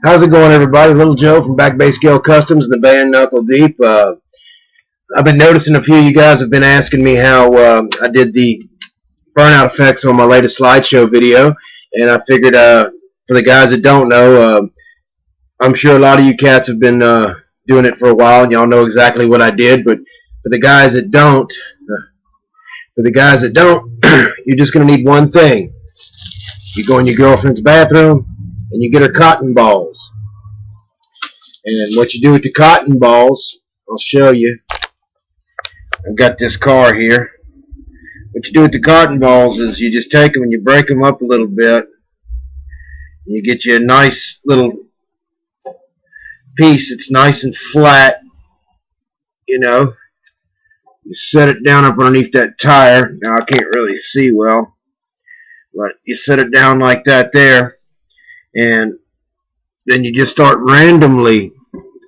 How's it going, everybody? Lil Joe from Back Bay Scale Customs and the band Knuckle Deep. I've been noticing a few of you guys have been asking me how I did the burnout effects on my latest slideshow video, and I figured for the guys that don't know, I'm sure a lot of you cats have been doing it for a while, and y'all know exactly what I did. But for the guys that don't, you're just going to need one thing. You go in your girlfriend's bathroom and you get her cotton balls. And what you do with the cotton balls, I'll show you. I've got this car here. What you do with the cotton balls is you just take them and you break them up a little bit. And you get you a nice little piece that's nice and flat. You know. You set it down up underneath that tire. Now I can't really see well. But you set it down like that there. And then you just start randomly,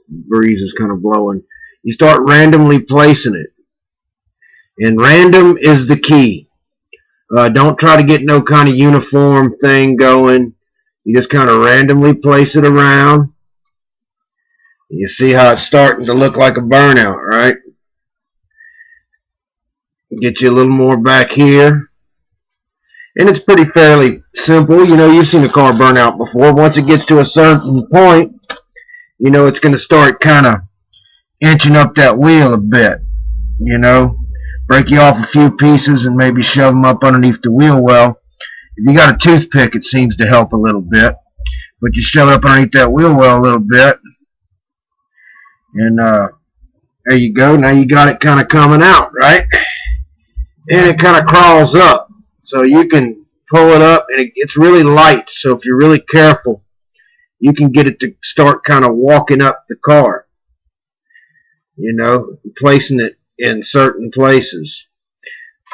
breeze is kind of blowing, you start randomly placing it. And random is the key. Don't try to get no kind of uniform thing going. You just kind of randomly place it around. You see how it's starting to look like a burnout, right? Get you a little more back here. And it's pretty fairly simple. You know, you've seen a car burn out before. Once it gets to a certain point, you know, it's going to start kind of inching up that wheel a bit. You know, break you off a few pieces and maybe shove them up underneath the wheel well. If you got a toothpick, it seems to help a little bit. But you shove it up underneath that wheel well a little bit. And there you go. Now you got it kind of coming out, right? And it kind of crawls up. So you can pull it up, and it's really light. So if you're really careful, you can get it to start kind of walking up the car. You know, placing it in certain places,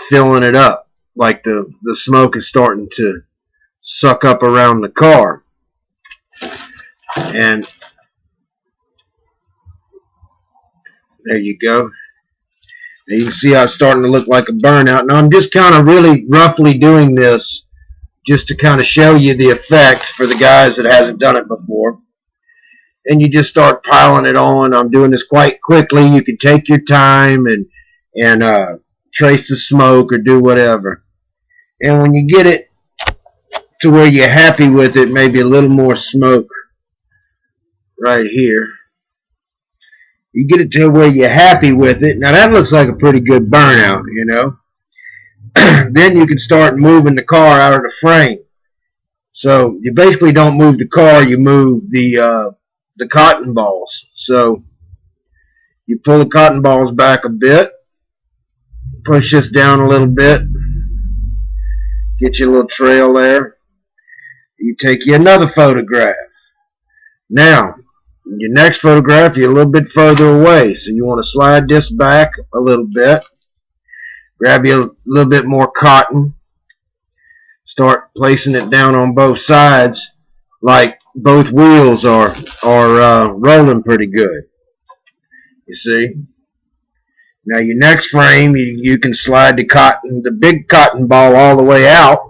filling it up, like the smoke is starting to suck up around the car. And there you go. And you can see how it's starting to look like a burnout. Now I'm just kind of really roughly doing this just to kind of show you the effect for the guys that hasn't done it before. And you just start piling it on. I'm doing this quite quickly. You can take your time and trace the smoke or do whatever. And when you get it to where you're happy with it, maybe a little more smoke right here. You get it to where you're happy with it. Now that looks like a pretty good burnout, you know. Then you can start moving the car out of the frame. So you basically don't move the car, you move the cotton balls. So you pull the cotton balls back a bit, push this down a little bit, get you a little trail there. You take you another photograph. Now, your next photograph, you're a little bit further away, so you want to slide this back a little bit. Grab you a little bit more cotton. Start placing it down on both sides, like both wheels are rolling pretty good. You see? Now your next frame, you can slide the big cotton ball all the way out,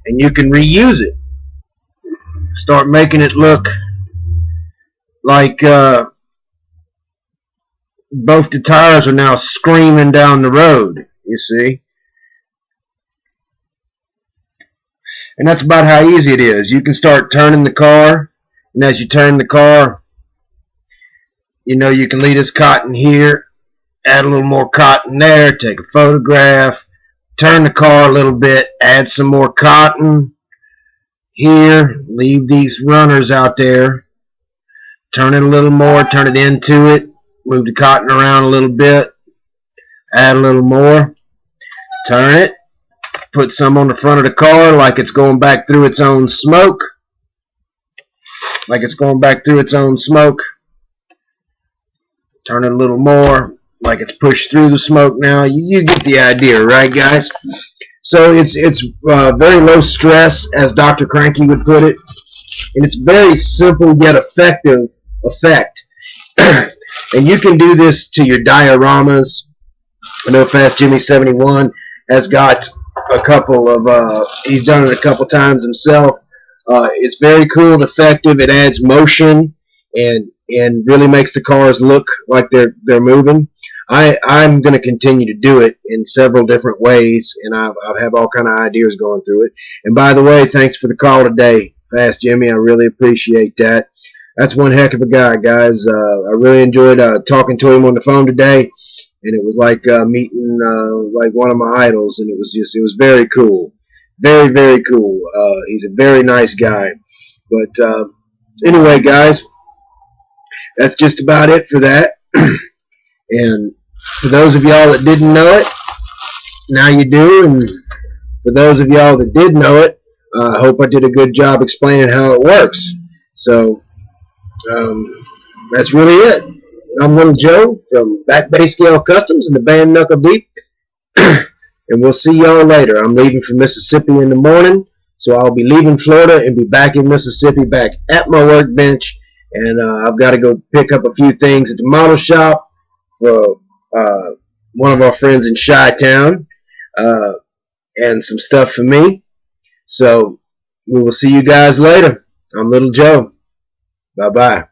and you can reuse it. Start making it look like both the tires are now screaming down the road, you see. And that's about how easy it is. You can start turning the car, and as you turn the car, you know, you can leave this cotton here, add a little more cotton there, take a photograph, turn the car a little bit, add some more cotton here, leave these runners out there. Turn it a little more, turn it into it, move the cotton around a little bit, add a little more, turn it, put some on the front of the car like it's going back through its own smoke, turn it a little more, like it's pushed through the smoke now. You get the idea, right, guys? So it's very low stress, as Dr. Cranky would put it, and it's very simple yet effective effect. And you can do this to your dioramas. I know Fast Jimmy 71 has got a couple of he's done it a couple times himself. It's very cool and effective. It adds motion and really makes the cars look like they're moving. I'm going to continue to do it in several different ways, and I have all kind of ideas going through it. And by the way, thanks for the call today, Fast Jimmy. I really appreciate that. That's one heck of a guy, guys. I really enjoyed talking to him on the phone today, and it was like meeting like one of my idols, and it was very cool, very very cool. He's a very nice guy. But anyway, guys, that's just about it for that. And for those of y'all that didn't know it, now you do. And for those of y'all that did know it, I hope I did a good job explaining how it works. So that's really it. I'm Lil Joe from Back Bay Scale Customs and the band Knuckle Deep. And we'll see y'all later. I'm leaving for Mississippi in the morning, so I'll be leaving Florida and be back in Mississippi, back at my workbench. And I've got to go pick up a few things at the model shop for one of our friends in Chi-Town and some stuff for me. So we will see you guys later. I'm Lil Joe. Bye-bye.